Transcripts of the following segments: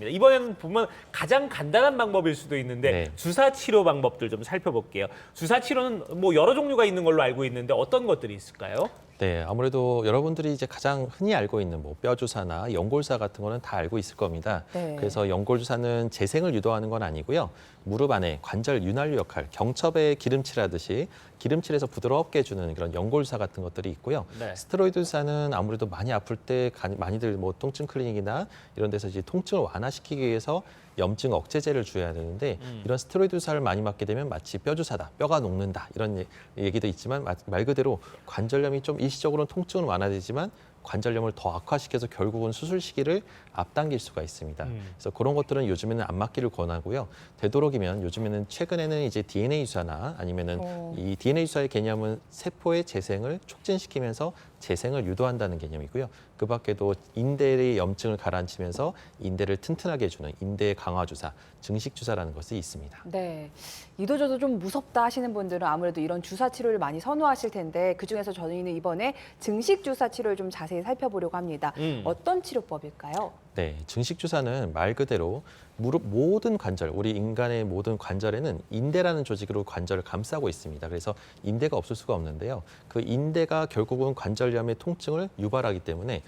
이번에는 보면 가장 간단한 방법일 수도 있는데 네. 주사 치료 방법들 좀 살펴볼게요. 주사 치료는 뭐 여러 종류가 있는 걸로 알고 있는데 어떤 것들이 있을까요? 네, 아무래도 여러분들이 이제 가장 흔히 알고 있는 뭐 뼈주사나 연골주사 같은 거는 다 알고 있을 겁니다. 네. 그래서 연골주사는 재생을 유도하는 건 아니고요. 무릎 안에 관절 윤활유 역할, 경첩에 기름칠하듯이 기름칠해서 부드럽게 해주는 그런 연골주사 같은 것들이 있고요. 네. 스테로이드 주사는 아무래도 많이 아플 때 많이들 뭐 통증 클리닉이나 이런 데서 이제 통증을 완화시키기 위해서 염증 억제제를 줘야 되는데 이런 스테로이드 주사를 많이 맞게 되면 마치 뼈주사다, 뼈가 녹는다 이런 얘기도 있지만 말 그대로 관절염이 좀 일시적으로는 통증은 완화되지만 관절염을 더 악화시켜서 결국은 수술 시기를 앞당길 수가 있습니다. 그래서 그런 것들은 요즘에는 안 맞기를 권하고요. 되도록이면 요즘에는 최근에는 이제 DNA 주사나 아니면은 이 DNA 주사의 개념은 세포의 재생을 촉진시키면서 재생을 유도한다는 개념이고요. 그 밖에도 인대의 염증을 가라앉히면서 인대를 튼튼하게 해주는 인대 강화 주사, 증식 주사라는 것이 있습니다. 네, 이도저도 좀 무섭다 하시는 분들은 아무래도 이런 주사 치료를 많이 선호하실 텐데 그중에서 저희는 이번에 증식 주사 치료를 좀 자세히 살펴보려고 합니다. 어떤 치료법일까요? 네, 증식 주사는 말 그대로 무릎 모든 관절, 우리 인간의 모든 관절에는 인대라는 조직으로 관절을 감싸고 있습니다. 그래서 인대가 없을 수가 없는데요. 그 인대가 결국은 관절염의 통증을 유발하기 때문에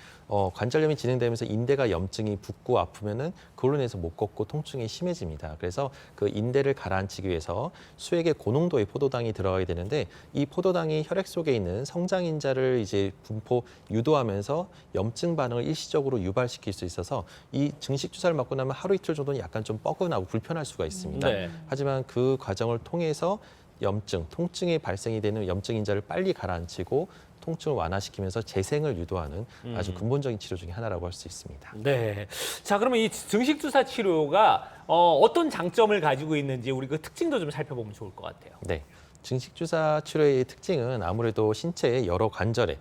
관절염이 진행되면서 인대가 염증이 붓고 아프면은 그걸로 인해서 못 걷고 통증이 심해집니다. 그래서 그 인대를 가라앉히기 위해서 수액의 고농도의 포도당이 들어가게 되는데 이 포도당이 혈액 속에 있는 성장인자를 이제 분포 유도하면서 염증 반응을 일시적으로 유발시킬 수 있어서 이 증식 주사를 맞고 나면 하루 이틀 정도는 약간 좀 뻐근하고 불편할 수가 있습니다. 네. 하지만 그 과정을 통해서 염증, 통증이 발생이 되는 염증 인자를 빨리 가라앉히고 통증을 완화시키면서 재생을 유도하는 아주 근본적인 치료 중에 하나라고 할 수 있습니다. 네. 자, 그러면 이 증식 주사 치료가 어떤 장점을 가지고 있는지 우리 그 특징도 좀 살펴보면 좋을 것 같아요. 네, 증식 주사 치료의 특징은 아무래도 신체의 여러 관절에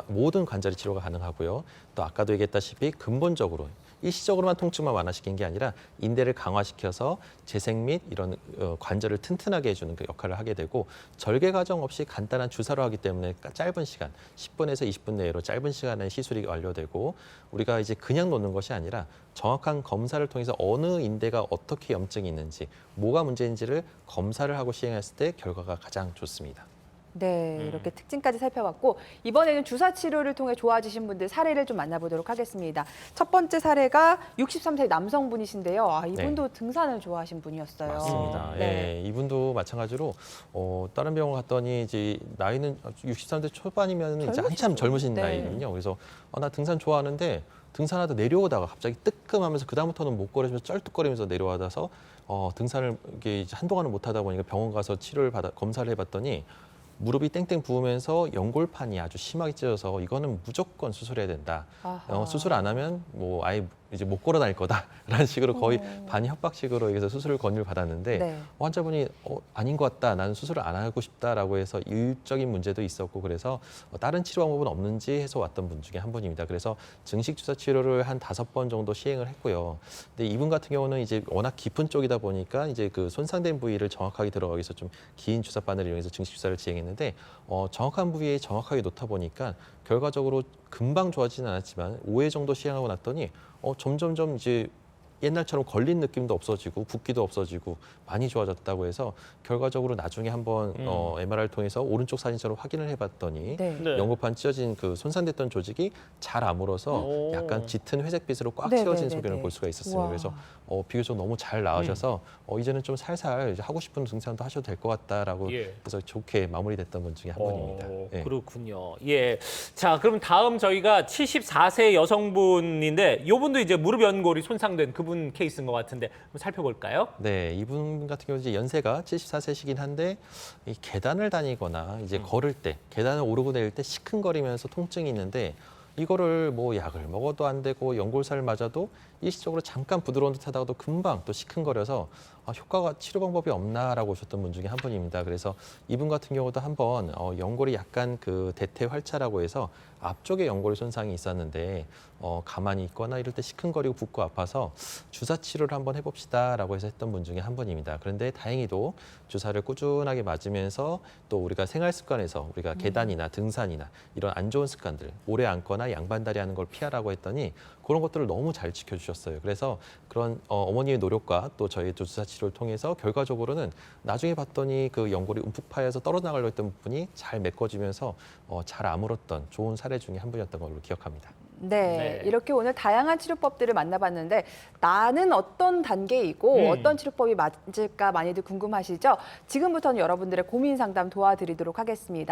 모든 관절의 치료가 가능하고요. 또 아까도 얘기했다시피 근본적으로 일시적으로만 통증만 완화시키는 게 아니라 인대를 강화시켜서 재생 및 이런 관절을 튼튼하게 해주는 그 역할을 하게 되고 절개 과정 없이 간단한 주사로 하기 때문에 짧은 시간, 10분에서 20분 내로 짧은 시간에 시술이 완료되고 우리가 이제 그냥 놓는 것이 아니라 정확한 검사를 통해서 어느 인대가 어떻게 염증이 있는지, 뭐가 문제인지를 검사를 하고 시행했을 때 결과가 가장 좋습니다. 네, 이렇게 특징까지 살펴봤고 이번에는 주사 치료를 통해 좋아지신 분들 사례를 좀 만나보도록 하겠습니다. 첫 번째 사례가 63세 남성분이신데요. 이분도 등산을 좋아하신 분이었어요. 맞습니다. 네. 예, 이분도 마찬가지로 다른 병원 갔더니 이제 나이는 63대 초반이면 이제 한참 젊으신 네. 나이거든요. 그래서 나 등산 좋아하는데 등산하다 내려오다가 갑자기 뜨끔하면서 그다음부터는 못 걸으면서 쩔뚝거리면서 내려와서 등산을 이게 이제 한동안은 못 하다 보니까 병원 가서 검사를 해봤더니 무릎이 땡땡 부으면서 연골판이 아주 심하게 찢어져서 이거는 무조건 수술해야 된다. 수술 안 하면 뭐 아예 이제 못 걸어 다닐 거다라는 식으로 거의 반협박식으로 여기서 수술을 권유를 받았는데 네. 환자분이 아닌 것 같다. 나는 수술을 안 하고 싶다라고 해서 일적인 문제도 있었고 그래서 다른 치료 방법은 없는지 해서 왔던 분 중에 한 분입니다. 그래서 증식 주사 치료를 한 5번 정도 시행을 했고요. 근데 이분 같은 경우는 이제 워낙 깊은 쪽이다 보니까 이제 그 손상된 부위를 정확하게 들어가기 위해서 좀 긴 주사 바늘을 이용해서 증식 주사를 진행했는데 정확한 부위에 정확하게 놓다 보니까 결과적으로 금방 좋아지는 않았지만 5회 정도 시행하고 났더니 점점점 이제 옛날처럼 걸린 느낌도 없어지고 붓기도 없어지고 많이 좋아졌다고 해서 결과적으로 나중에 한번 MRI를 통해서 오른쪽 사진처럼 확인을 해봤더니 네. 네. 연골판 찢어진 그 손상됐던 조직이 잘 아물어서 오. 약간 짙은 회색빛으로 꽉 네, 채워진 네, 소견을 네. 볼 수가 있었어요. 우와. 그래서 비교적 너무 잘 나으셔서 이제는 좀 살살 이제 하고 싶은 등산도 하셔도 될 것 같다라고 예. 그래서 좋게 마무리됐던 분 중에 한 분입니다. 예. 그렇군요. 예. 자, 그럼 다음 저희가 74세 여성분인데 이분도 이제 무릎 연골이 손상된 그분 케이스인 것 같은데 한번 살펴볼까요? 네, 이분 같은 경우 이제 연세가 74세시긴 한데 이 계단을 다니거나 이제 걸을 때 계단을 오르고 내릴 때 시큰거리면서 통증이 있는데 이거를 뭐 약을 먹어도 안 되고 연골살을 맞아도 일시적으로 잠깐 부드러운 듯 하다가도 금방 또 시큰거려서 효과가 치료 방법이 없나라고 오셨던 분 중에 한 분입니다. 그래서 이분 같은 경우도 한번 연골이 약간 그 대퇴활차라고 해서 앞쪽에 연골 손상이 있었는데 가만히 있거나 이럴 때 시큰거리고 붓고 아파서 주사 치료를 한번 해봅시다라고 해서 했던 분 중에 한 분입니다. 그런데 다행히도 주사를 꾸준하게 맞으면서 또 우리가 생활 습관에서 우리가 계단이나 등산이나 이런 안 좋은 습관들 오래 앉거나 양반다리 하는 걸 피하라고 했더니 그런 것들을 너무 잘 지켜주셨어요. 주셨어요. 그래서 그런 어머니의 노력과 또 저희 주사 치료를 통해서 결과적으로는 나중에 봤더니 그 연골이 움푹 파여서 떨어나가려 했던 부분이 잘 메꿔지면서 잘 아물었던 좋은 사례 중에 한 분이었던 걸로 기억합니다. 네, 네. 이렇게 오늘 다양한 치료법들을 만나봤는데 나는 어떤 단계이고 어떤 치료법이 맞을까 많이들 궁금하시죠? 지금부터는 여러분들의 고민 상담 도와드리도록 하겠습니다.